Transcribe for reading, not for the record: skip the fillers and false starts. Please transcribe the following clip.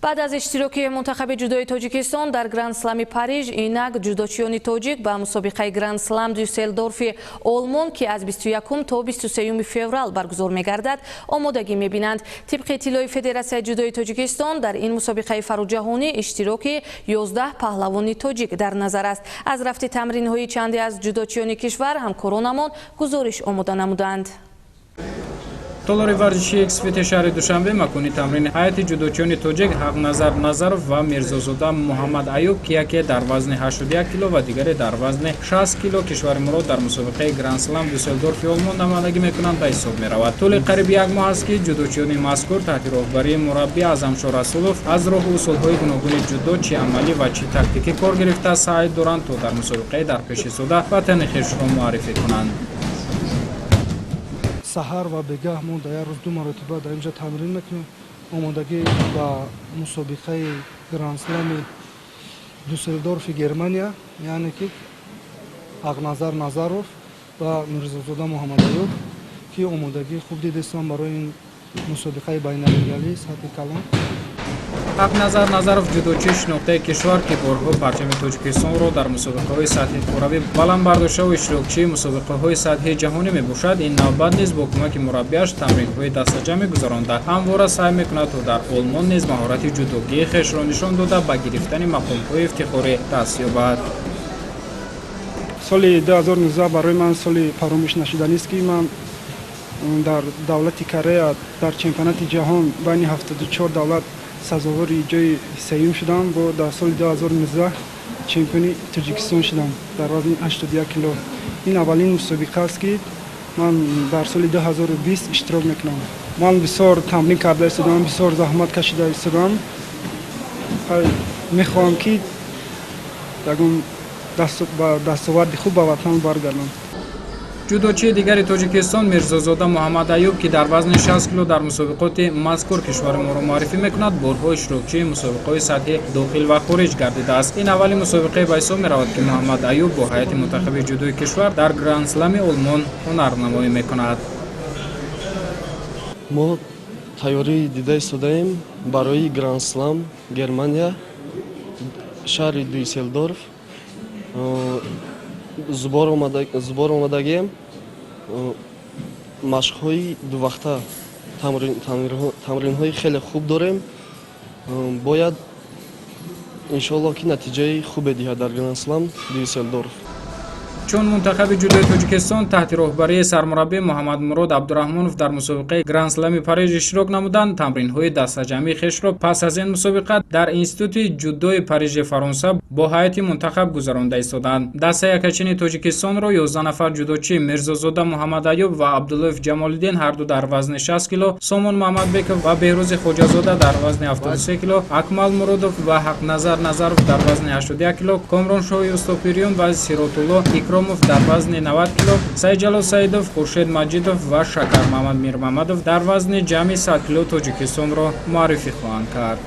بعد از اشتراک منتخب جودوی تاجیکستان در گرند اسلم پاریژ، اینک جودوچیان تاجیک به مسابقه گرند اسلم دوسلدورف آلمان که از 21 تا 23 فوریه برگزار می‌گردد آمادگی می‌بینند. طبق اطلاع فدراسیون جودوی تاجیکستان در این مسابقه فروجهانی اشتراک 11 پهلوان تاجیک در نظر است. از رفت تمرین‌های چندی از جودوچیان کشور همکارانمان گزارش آماده نمودند. تالار ورزشی اکسفیت شهر دوشنبه مکانی تمرین هیئت جودوچیان تاجیک حقنظر نظرов و میرزازاده محمد ایوب که یکی در وزن 81 کیلو و دیگری در وزن 60 کیلو کشور ما را در مسابقه گرند اسلم دوسلدورف آلمان نمایندگی میکنند به حساب میرود. طول قریب یک ماه است که جودوچیان مذکور تحت راهبری مربی اعظمشاه رسولوف از راه اصولهای گوناگون جودو چی عملی و چی تاکتیکی کار گرفته سعی دارند تا در مسابقه در پیش سوده وطن خویش را معرفی کنند. سحر و بگاه ما در روز 2 مرتبه در اینجا تمرین میکنیم. آمادگی با مسابقه گرند اسلم دوسلدورف گرمانیا، یعنی که حقنظر نظرов و میرزازاده محمد ایوب که آمادگی خوب دیدستان برای این مسابقه بین‌المللی سطح کلان. حقنظر نظرов جودوچی شناخته کشور که بارها پرچم تاجیکستان را در مسابقه‌های سطحی کروی بلند برداشته و اشتراکچی مسابقه‌های سطحی جهانی میباشد. این نوبت نیز با کمک مربیش تمرین‌های دستجمعی گذرانده همواره سعی میکند تا در آلمان نیز مهارت جودوگی خویش را نشان داده به گرفتن مقام‌های افتخاری دست یابد. سال 2019 برای من سال فراموش نشدنی است که من در دولت کره در چمپیونات جهان بین 74 دولت سزاوار جای سوم شدم. با در سال 2019 چمپیون تاجیکستان شدم در وزن 81 کیلو. این اولین مسابقه است که من در سال 2020 اشتراک میکنم. من بسیار تمرین کرده استادم، بسیار زحمت کشیده استادم. میخوام که دستاورد خوب به وطن برگردم. جودوچی دیگر تاجیکستان میرزازاده محمد ایوب که در وزن 60 کیلو در مسابقات مذکور کشور ما را معرفی میکند بارها اشتراکچی مسابقه‌های سطحی داخل و خارج گردیده است. این اولین مسابقه به حساب میرود که محمد ایوب با هیئت منتخب جودوی کشور در گرند اسلم آلمان هنرنمایی میکند. ما تیاری دیده ایستاده‌ایم برای گرند اسلم گرمانیا شهر دوسلدورف. زبار آمدگیم مشق‌های دو وقته تمرین‌های خیلی خوب داریم. باید انشالله که نتیجه خوب دهد در گرند اسلم دوسلدورف. چون منتخب جودوی تاجیکستان تحت راهبری سرمربی محمد مراد عبدالرحمنوف در مسابقه گرند اسلم پاریژ اشتراک نمودند، تمرین‌های دستجمعی خویش را پس از این مسابقه در انستیتوت جودوی پاریژ فرانسه با هیئت منتخب گذرانده ایستادند. دسته یکچین تاجیکستان را 11 نفر جودوچی میرزازاده محمد ایوب و عبداللطیف جمال‌الدین هر دو در وزن 60 کیلو، سامان محمدبکov و بهروز خواجه‌زاده در وزن 73 کیلو، اکمل مرادov و حقنظر نظرov در وزن 81 کیلو، کامران شاهی استاپیریون و سیرات‌الله اکرامov در وزن 90 کیلو، سعیدجلال سعیدov، خورشید مجیدov و شکر محمد میرمحمدov در وزن جمعی 100 کیلو تاجیکستان را معرفی خواهند کرد.